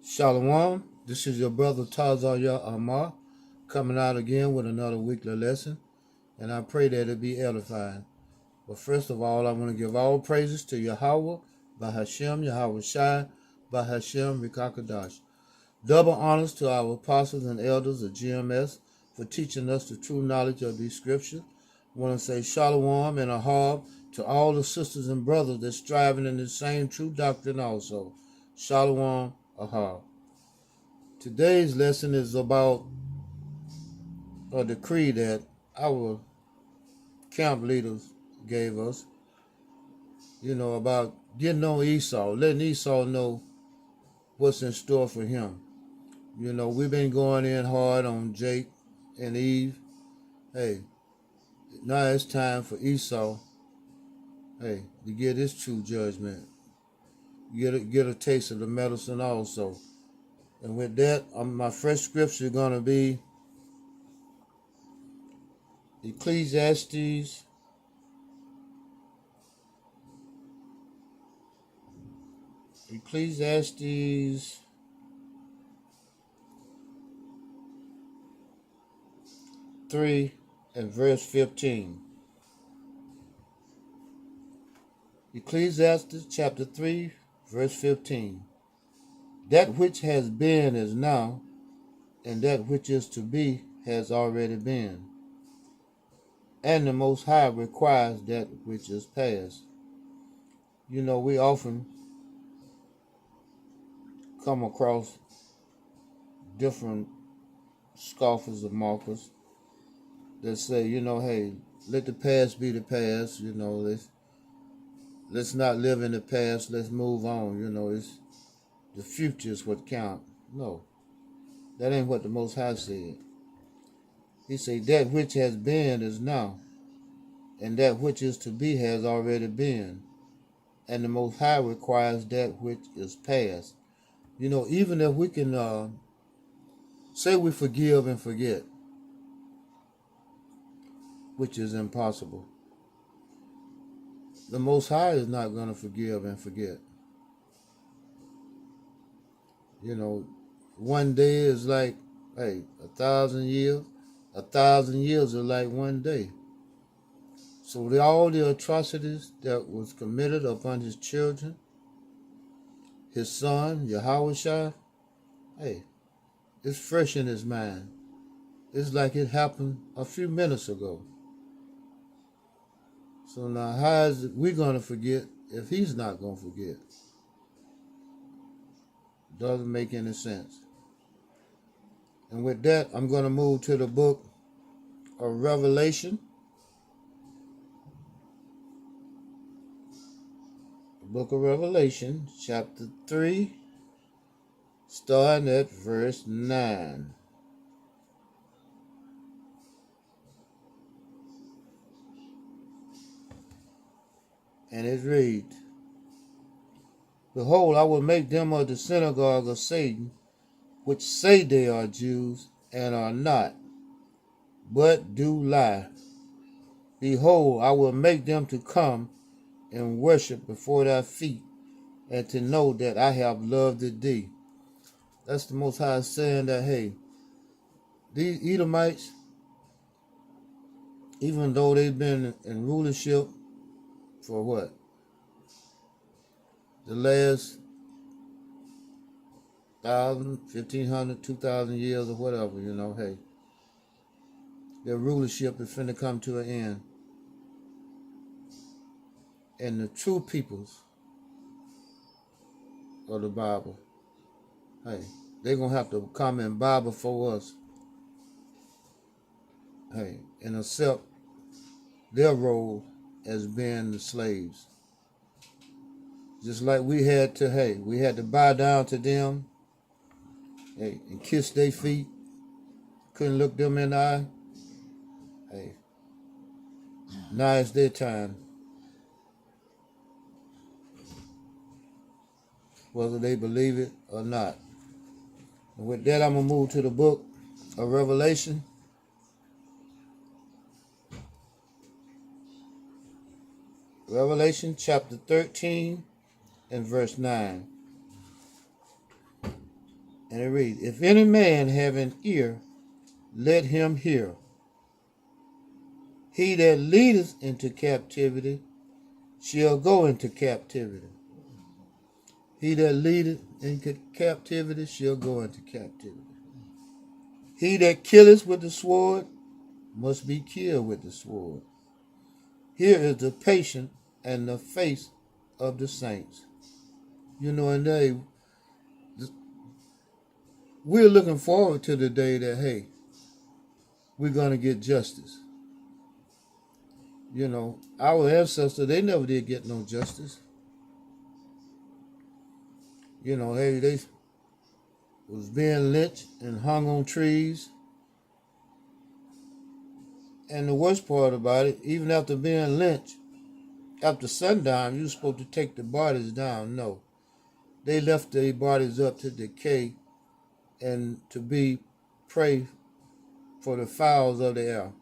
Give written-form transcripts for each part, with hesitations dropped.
Shalom, this is your brother Tazaya Amar coming out again with another weekly lesson, and I pray that it be edifying. But first of all, I want to give all praises to Yahweh, Bahashem, Yahweh Shai, Bahashem, Rikakadash. Double honors to our apostles and elders of GMS for teaching us the true knowledge of these scriptures. I want to say Shalom and Ahab to all the sisters and brothers that's striving in the same true doctrine also. Shalom, Ahab. Today's lesson is about a decree that our camp leaders gave us, about getting on Esau, letting Esau know what's in store for him. We've been going in hard on Jake and Eve. Hey, now it's time for Esau, to get his true judgment. Get a taste of the medicine also. And with that, my first scripture is going to be Ecclesiastes Ecclesiastes 3 and verse 15. Ecclesiastes chapter 3, verse 15. That which has been is now, and that which is to be has already been. And the Most High requires that which is past. We often come across different scoffers or mockers that say, hey, let the past be the past. Let's not live in the past. Let's move on. It's the future is what counts. No, that ain't what the Most High said. He said that which has been is now, and that which is to be has already been. And the Most High requires that which is past. Even if we can say we forgive and forget, which is impossible, the Most High is not going to forgive and forget. One day is like, 1,000 years. 1,000 years are like one day. So all the atrocities that was committed upon his children, his son, Yahweh Shai, it's fresh in his mind. It's like it happened a few minutes ago. So now how is we going to forget if he's not going to forget? Doesn't make any sense. And with that, I'm going to move to the book of Revelation. The book of Revelation, chapter 3, starting at verse 9. And it reads, Behold, I will make them of the synagogue of Satan, which say they are Jews, and are not, but do lie. Behold, I will make them to come and worship before thy feet, and to know that I have loved thee. That's the Most High saying that, hey, these Edomites, even though they've been in rulership for what? The last 1,000, 1,500, 2,000 years or whatever, their rulership is finna come to an end. And the true peoples of the Bible, they're going to have to come and bow before us, and accept their role as being the slaves. Just like we had to bow down to them, and kiss their feet, couldn't look them in the eye. Now it's their time. Whether they believe it or not. And with that, I'm going to move to the book of Revelation. Revelation chapter 13 and verse 9. And it reads, if any man have an ear, let him hear. He that leadeth into captivity shall go into captivity. He that leadeth into captivity shall go into captivity. He that killeth with the sword must be killed with the sword. Here is the patience and the faith of the saints. And we're looking forward to the day that, hey, we're going to get justice. Our ancestors, they never did get no justice. Hey, they was being lynched and hung on trees. And the worst part about it, even after being lynched, after sundown, you were supposed to take the bodies down. No. They left their bodies up to decay and to be prey for the fowls of the air.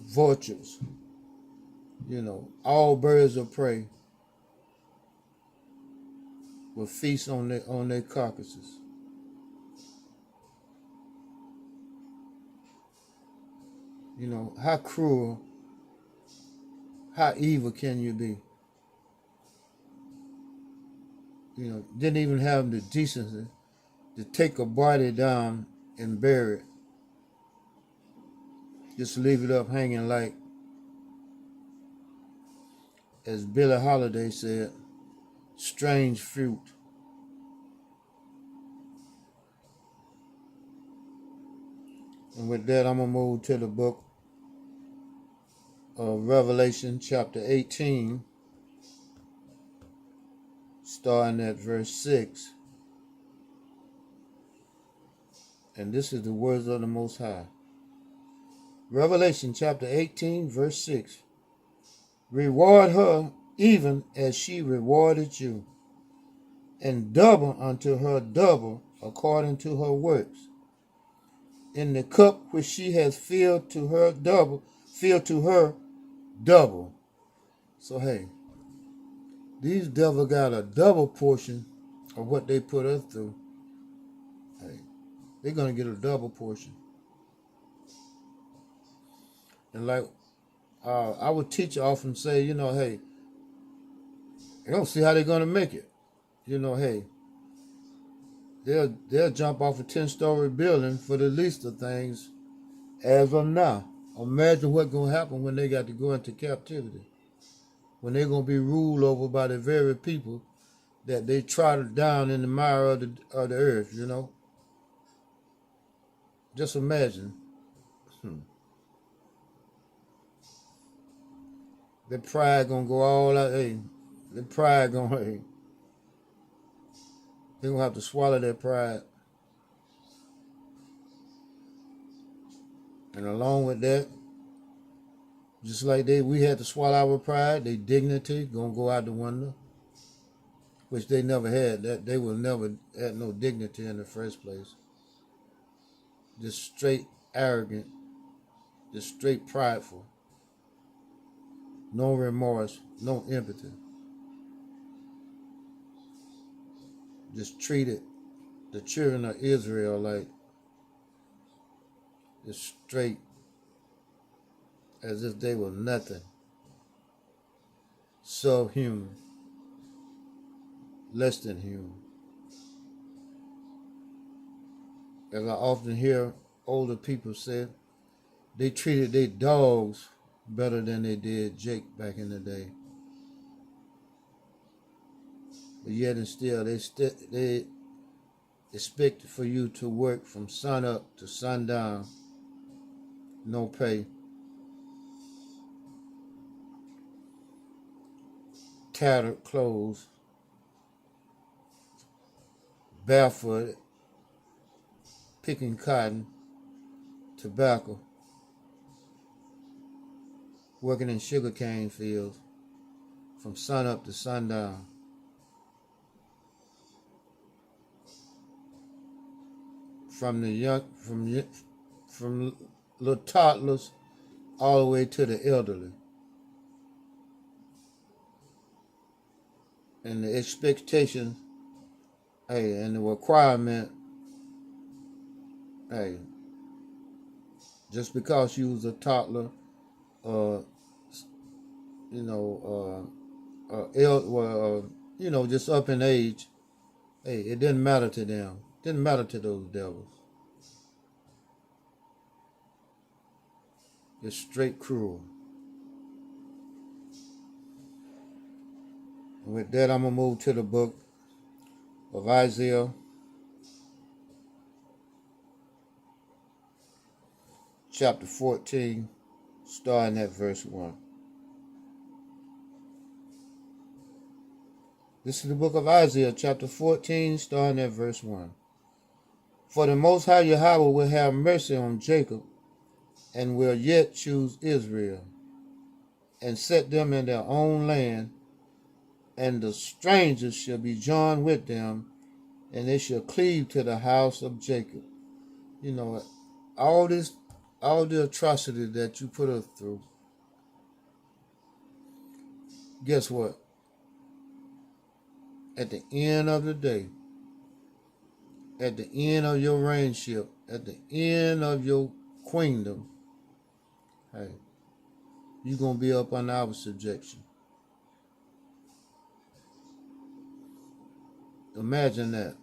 Vultures. All birds of prey will feast on their carcasses. How cruel, how evil can you be? Didn't even have the decency to take a body down and bury it. Just leave it up hanging like, as Billie Holiday said, strange fruit. And with that, I'm going to move to the book of Revelation chapter 18, starting at verse 6. And this is the words of the Most High. Revelation chapter 18, verse 6. Reward her even as she rewarded you, and double unto her double according to her works. In the cup which she has filled to her double. So hey, these devils got a double portion of what they put us through. Hey, they're gonna get a double portion. And like our teacher often say, hey, they don't see how they're gonna make it. Hey, they'll jump off a 10-story building for the least of things as of now. Imagine what's gonna happen when they got to go into captivity. When they're gonna be ruled over by the very people that they trotted down in the mire of the earth, Just imagine. Their pride gonna go all out. Hey, their pride they're gonna have to swallow their pride. And along with that, just like we had to swallow our pride, their dignity gonna go out the window, which they never had. That they will never had no dignity in the first place. Just straight arrogant, just straight prideful. No remorse, no empathy. Just treated the children of Israel like just straight as if they were nothing. Subhuman. Less than human. As I often hear older people say, they treated their dogs better than they did Jake back in the day. But yet and still, they expect for you to work from sun up to sundown, no pay. Tattered clothes, barefoot, picking cotton, tobacco, working in sugarcane fields from sun up to sundown. From little toddlers all the way to the elderly. and the expectation, hey, and the requirement, hey, just because you was a toddler, uh, you know, just up in age, hey, it didn't matter to them. It didn't matter to those devils. It's straight cruel. And with that, I'm going to move to the book of Isaiah, chapter 14, starting at verse 1. This is the book of Isaiah, chapter 14, starting at verse 1. For the Most High Yahweh will have mercy on Jacob, and will yet choose Israel, and set them in their own land, and the strangers shall be joined with them, and they shall cleave to the house of Jacob. You know, all the atrocity that you put us through, guess what? At the end of the day, at the end of your reignship, at the end of your queendom, hey, you're going to be up under our subjection. Imagine that.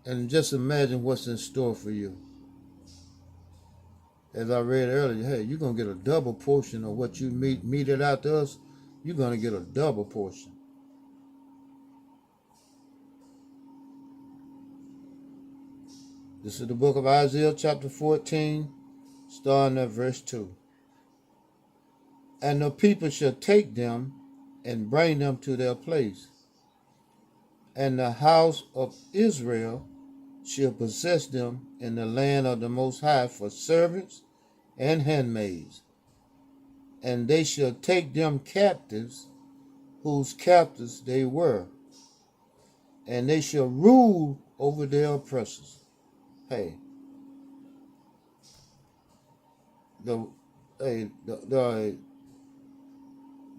And just imagine what's in store for you. As I read earlier, hey, you're going to get a double portion of what you meted out to us. You're going to get a double portion. This is the book of Isaiah, chapter 14, starting at verse 2. And the people shall take them and bring them to their place, and the house of Israel shall possess them in the land of the Most High for servants and handmaids. And they shall take them captives, whose captives they were, and they shall rule over their oppressors. Hey, the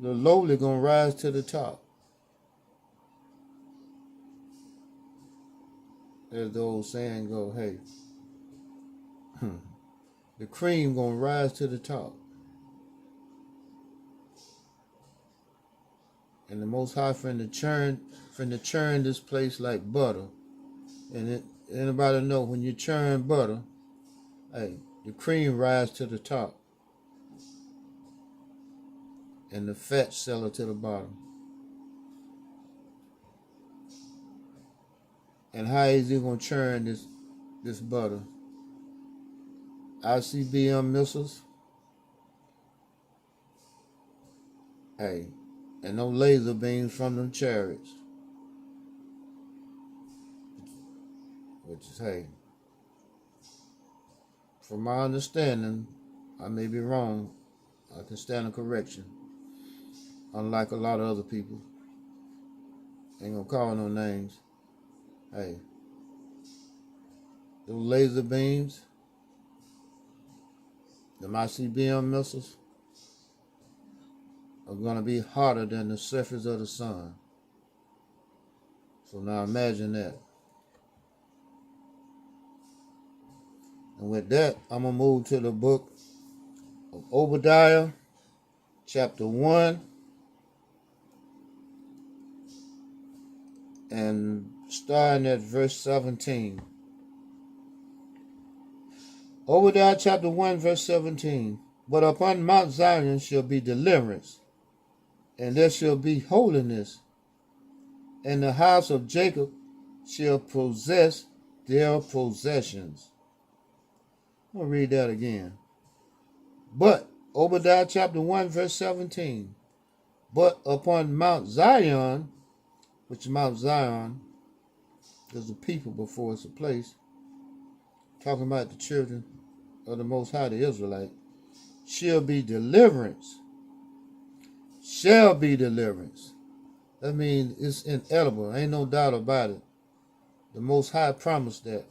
lowly gonna rise to the top, as the old saying go. Hey, the cream gonna rise to the top, and the Most High finna churn this place like butter. And anybody know when you churn butter, hey, the cream rise to the top, and the fat cellar to the bottom. And how is he gonna churn this butter? ICBM missiles, hey, and no laser beams from them chariots. Which is, hey, from my understanding, I may be wrong, I can stand a correction. Unlike a lot of other people, ain't gonna call no names. Hey, those laser beams, the ICBM missiles, are gonna be hotter than the surface of the sun. So now imagine that. And with that, I'm gonna move to the book of Obadiah, chapter 1. And starting at verse 17. Obadiah chapter 1, verse 17. But upon Mount Zion shall be deliverance, and there shall be holiness, and the house of Jacob shall possess their possessions. I'll read that again. But, Obadiah chapter 1, verse 17. But upon Mount Zion, which Mount Zion is a people before it's a place, talking about the children of the Most High, the Israelite, shall be deliverance. Shall be deliverance. That means it's inedible. Ain't no doubt about it. The Most High promised that.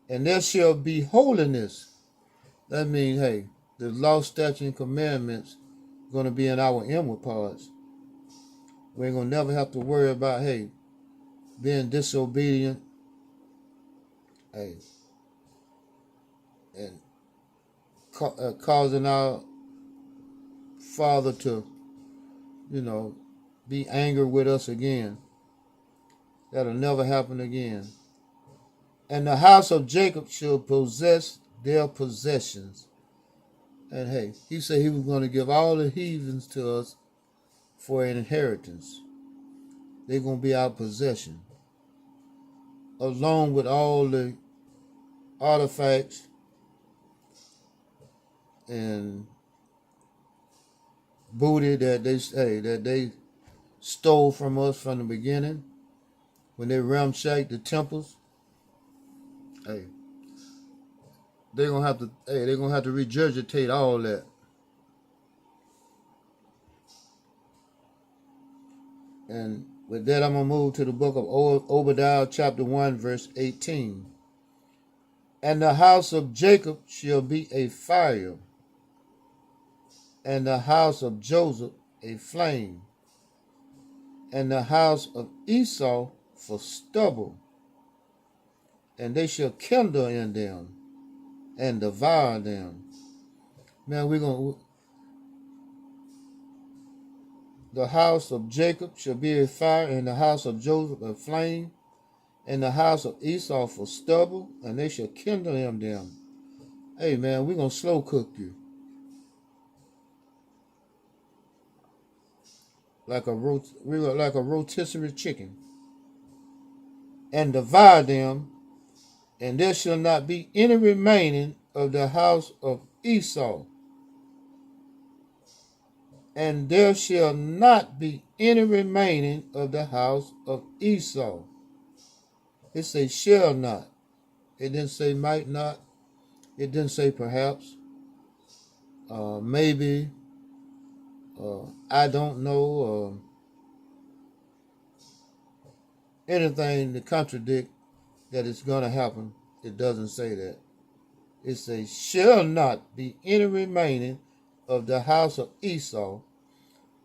And there shall be holiness. That means, hey, the law, statutes, and commandments going to be in our inward parts. We ain't going to never have to worry about, hey, being disobedient, hey, and causing our Father to, be angry with us again. That'll never happen again. And the house of Jacob shall possess their possessions. And hey, he said he was going to give all the heathens to us for an inheritance. They're going to be our possession, along with all the artifacts and booty that they stole from us from the beginning when they ramshacked the temples. Hey, they're gonna have to regurgitate all that. And with that, I'm gonna move to the book of Obadiah, chapter 1, verse 18. And the house of Jacob shall be a fire, and the house of Joseph a flame, and the house of Esaw for stubble, and they shall kindle in them and devour them. Man, the house of Jacob shall be a fire, and the house of Joseph a flame, and the house of Esaw for stubble, and they shall kindle in them. Hey man, we're gonna slow cook you. Like a rotisserie chicken. And devour them, and there shall not be any remaining of the house of Esaw. And there shall not be any remaining of the house of Esaw. It says shall not. It didn't say might not. It didn't say perhaps. Maybe. I don't know. Anything to contradict that it's going to happen. It doesn't say that. It says shall not be any remaining of the house of Esaw,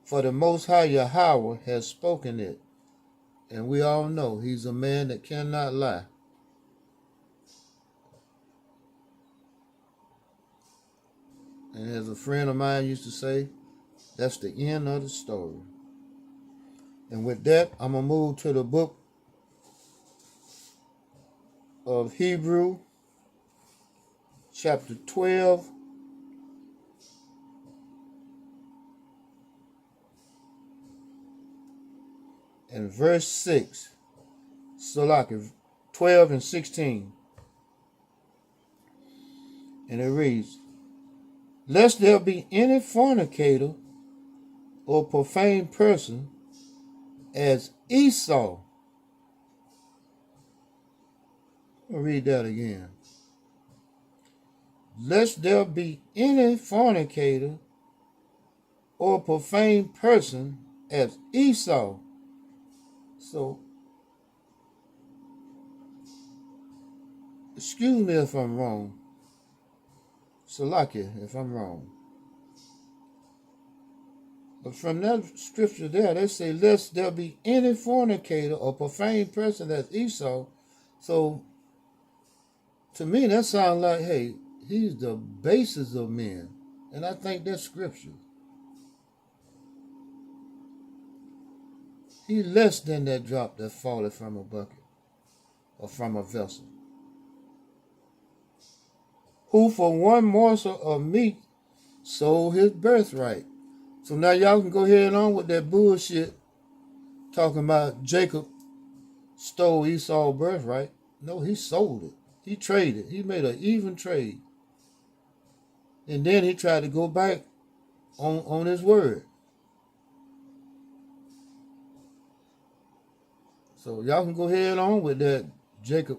for the Most High Yahweh has spoken it. And we all know he's a man that cannot lie. And as a friend of mine used to say, that's the end of the story. And with that, I'm going to move to the book of Hebrew, chapter 12. And verse 6. So like 12 and 16. And it reads, lest there be any fornicator or profane person as Esaw. I'll read that again. Lest there be any fornicator or profane person as Esaw. So, excuse me if I'm wrong. Salakia if I'm wrong. But from that scripture there, they say, lest there be any fornicator or profane person as Esaw. So, to me, that sounds like, hey, he's the basis of men. And I think that's scripture. He's less than that drop that falleth from a bucket or from a vessel. Who for one morsel of meat sold his birthright. So now y'all can go ahead on with that bullshit talking about Jacob stole Esau's birthright. No, he sold it. He traded. He made an even trade. And then he tried to go back on his word. So y'all can go ahead on with that. Jacob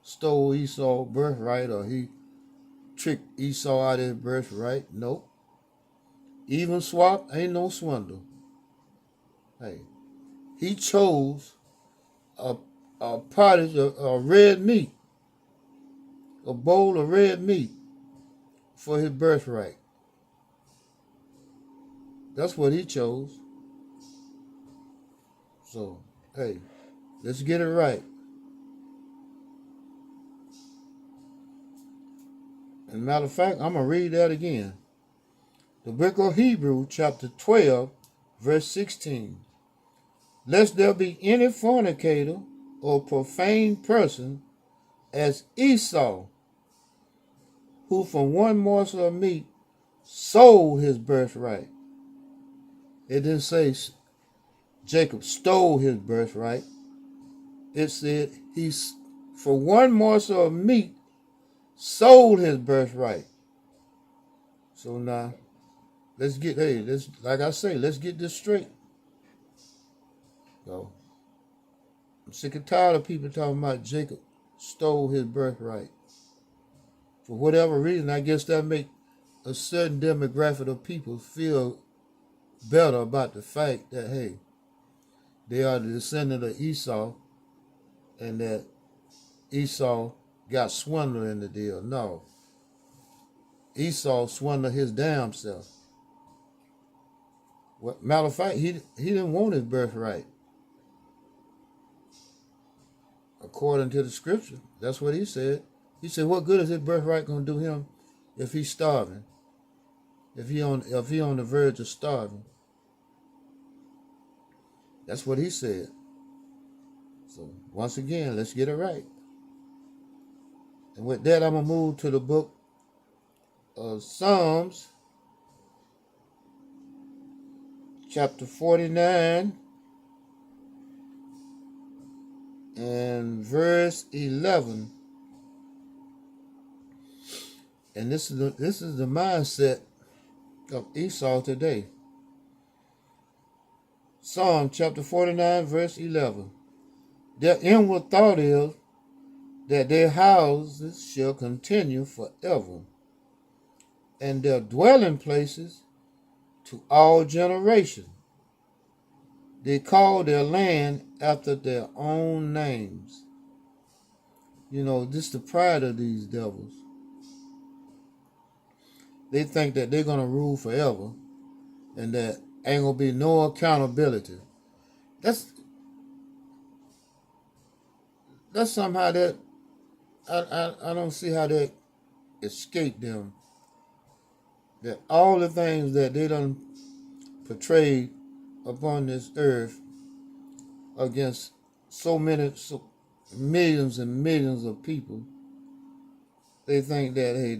stole Esau's birthright, or he tricked Esau out of his birthright. Nope. Even swap ain't no swindle. Hey, he chose a pottage of red meat, a bowl of red meat for his birthright. That's what he chose. So, hey, let's get it right. And matter of fact, I'm going to read that again. The book of Hebrews, chapter 12, verse 16. Lest there be any fornicator or profane person as Esau, who from one morsel of meat sold his birthright. It didn't say Jacob stole his birthright. It said he, for one morsel of meat, sold his birthright. So now, like I say, let's get this straight. So, I'm sick and tired of people talking about Jacob stole his birthright. For whatever reason, I guess that make a certain demographic of people feel better about the fact that, hey, they are the descendant of Esau and that Esau got swindled in the deal. No. Esau swindled his damn self. Matter of fact, he didn't want his birthright. According to the scripture, that's what he said. He said, what good is his birthright going to do him if he's starving? If he on the verge of starving? That's what he said. So once again, let's get it right. And with that, I'm going to move to the book of Psalms, chapter 49 and verse 11. And this is the mindset of Esau today. Psalm chapter 49 verse 11. Their inward thought is that their houses shall continue forever, and their dwelling places to all generations. They call their land after their own names. You know, this is the pride of these devils. They think that they're going to rule forever and that ain't going to be no accountability. That's somehow that I don't see how that escaped them. That all the things that they done portrayed upon this earth against millions and millions of people, they think that, hey,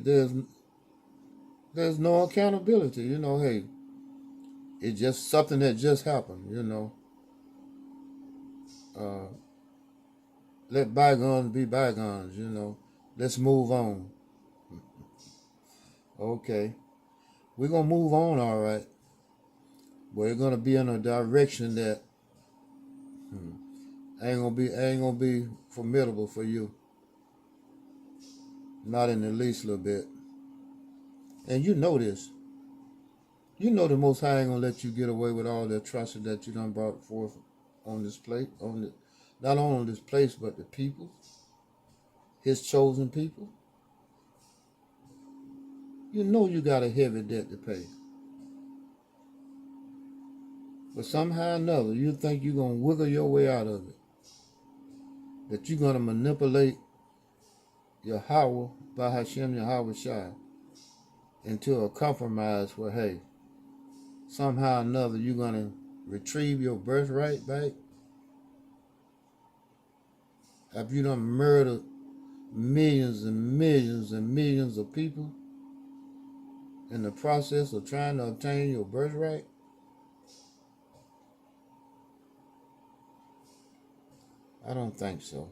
there's no accountability. You know, hey, it's just something that just happened, you know. Let bygones be bygones, you know. Let's move on. Okay. We're going to move on, all right. We're going to be in a direction that ain't gonna be formidable for you. Not in the least little bit. And you know this. You know the Most High ain't gonna let you get away with all the atrocity that you done brought forth on this place, not only on this place, but the people, his chosen people. You know you got a heavy debt to pay. But somehow or another, you think you're gonna wiggle your way out of it. That you're gonna manipulate Yahweh by Hashem Yahweh Shai into a compromise where, hey, somehow or another you're gonna retrieve your birthright back after you done murdered millions and millions and millions of people in the process of trying to obtain your birthright. I don't think so.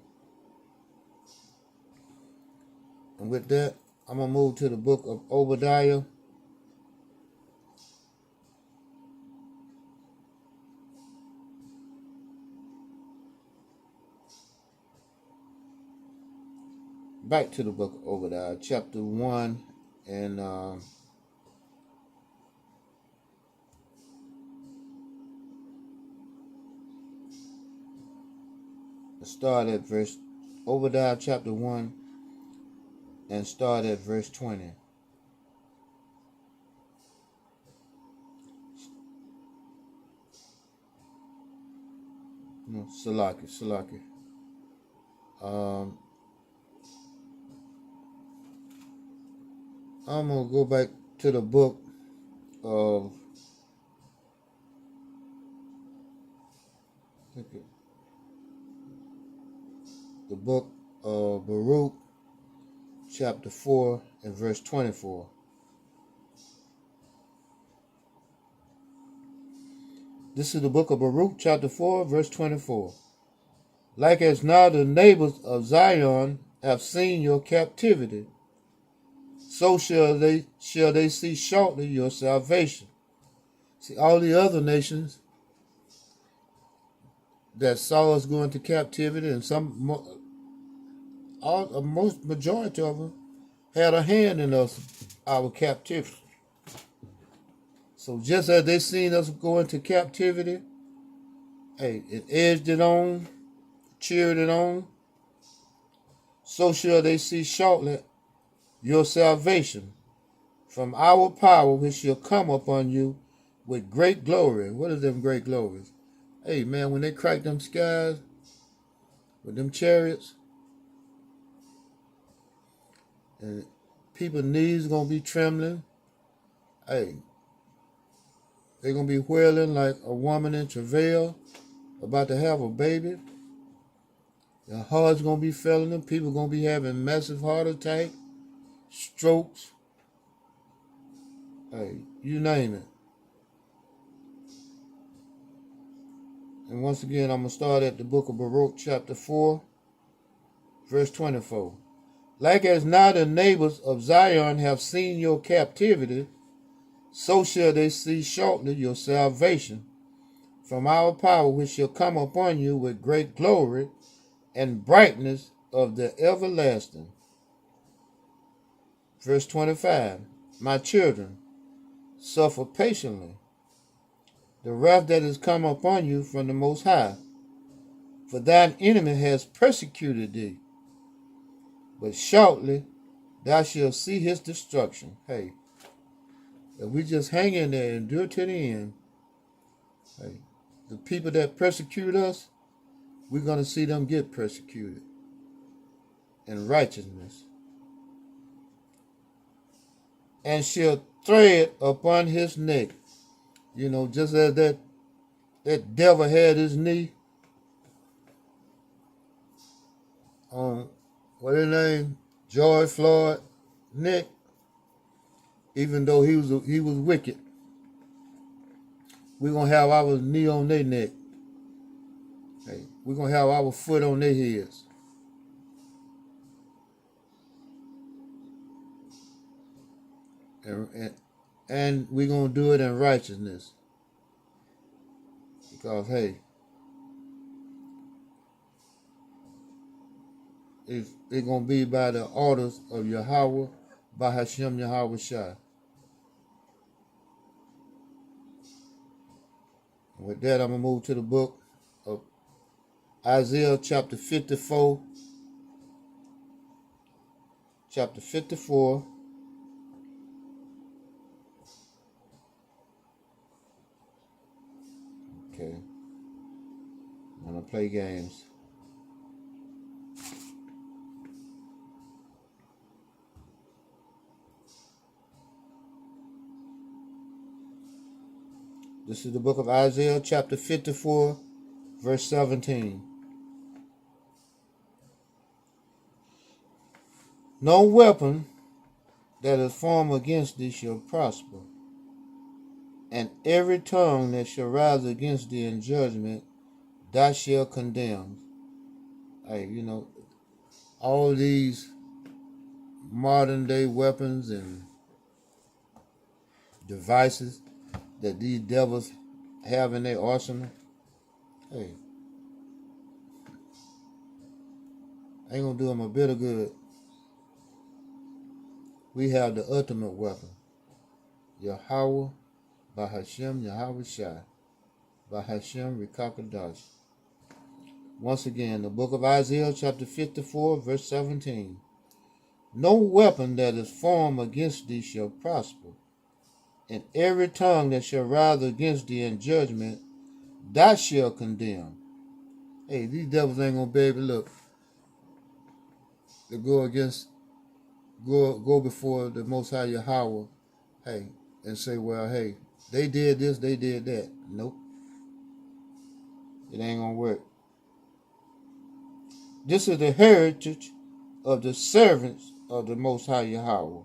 And with that, I'm going to move to the book of Obadiah. Back to the book of Obadiah, chapter 1, and start at Obadiah chapter 1, and start at verse 20. No, Salaki. Um, I'm gonna go back to the book of the book of Baruch, chapter 4 and verse 24. This is the book of Baruch, chapter 4, verse 24. Like as now the neighbors of Zion have seen your captivity, so shall they see shortly your salvation. See, all the other nations that saw us go into captivity, and most majority of them had a hand in our captivity. So just as they seen us go into captivity, hey, it edged it on, cheered it on, so shall they see shortly your salvation from our power, which shall come upon you with great glory. What is them great glories? Hey man, when they crack them skies with them chariots, and people's knees gonna be trembling, hey, they're gonna be wailing like a woman in travail about to have a baby. Their heart's gonna be failing them. People gonna be having massive heart attack, strokes, hey, you name it. And once again, I'm gonna start at the book of Baruch, chapter 4, verse 24. Like as now the neighbors of Zion have seen your captivity, so shall they see shortly your salvation from our power, which shall come upon you with great glory and brightness of the everlasting. Verse 25. My children, suffer patiently the wrath that is come upon you from the Most High, for thine enemy has persecuted thee, but shortly thou shalt see his destruction. Hey, if we just hang in there and endure to the end, hey, the people that persecute us, we're going to see them get persecuted in righteousness. And shall thread upon his neck. You know, just as that devil had his knee on, what his name, George Floyd neck, even though he was wicked. We're going to have our knee on their neck. Hey, we're going to have our foot on their heads. And we're going to do it in righteousness. Because, hey, it's going to be by the orders of Yahweh, by Hashem Yahweh Shai. And with that, I'm going to move to the book of Isaiah chapter 54. Chapter 54. Okay. I'm going to play games. This is the book of Isaiah, chapter 54, verse 17. No weapon that is formed against thee shall prosper, and every tongue that shall rise against thee in judgment thou shalt condemn. Hey, you know, all these modern day weapons and devices that these devils have in their arsenal, hey, ain't gonna do them a bit of good. We have the ultimate weapon, Yahweh, by Hashem Yahweh Shai, by Hashem Rikakadash. Once again, the book of Isaiah, chapter 54, verse 17. No weapon that is formed against thee shall prosper, and every tongue that shall rise against thee in judgment thou shalt condemn. Hey, these devils ain't gonna be able to look to go before the Most High Yahweh, hey, and say, well, hey, they did this, they did that. Nope, it ain't gonna work. This is the heritage of the servants of the Most High Yahweh,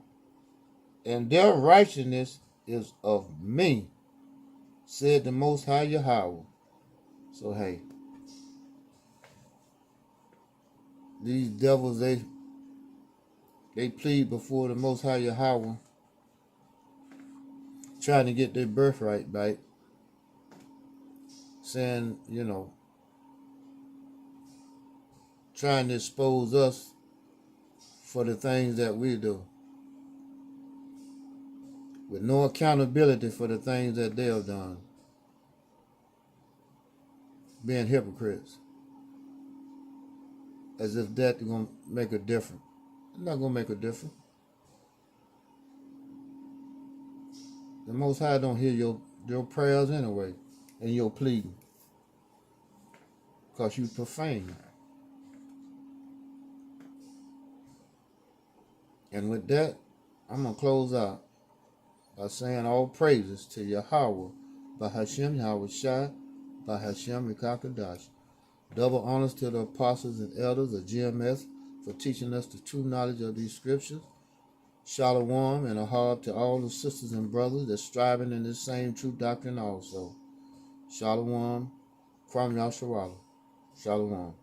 and their righteousness is of me, said the Most High Yahweh. So hey, these devils, they plead before the Most High Yahweh, trying to get their birthright back, saying, trying to expose us for the things that we do, with no accountability for the things that they have done, being hypocrites, as if that's going to make a difference. It's not going to make a difference. The Most High don't hear your prayers anyway, and your pleading, because you profane. And with that, I'm going to close out by saying all praises to Yahweh, by Hashem Yahweh Shai, by Hashem Yikakadash. Double honors to the apostles and elders of GMS for teaching us the true knowledge of these scriptures. Shalom and a harp to all the sisters and brothers that striving in this same true doctrine also. Shalom, Kwam Yasharala. Shalom.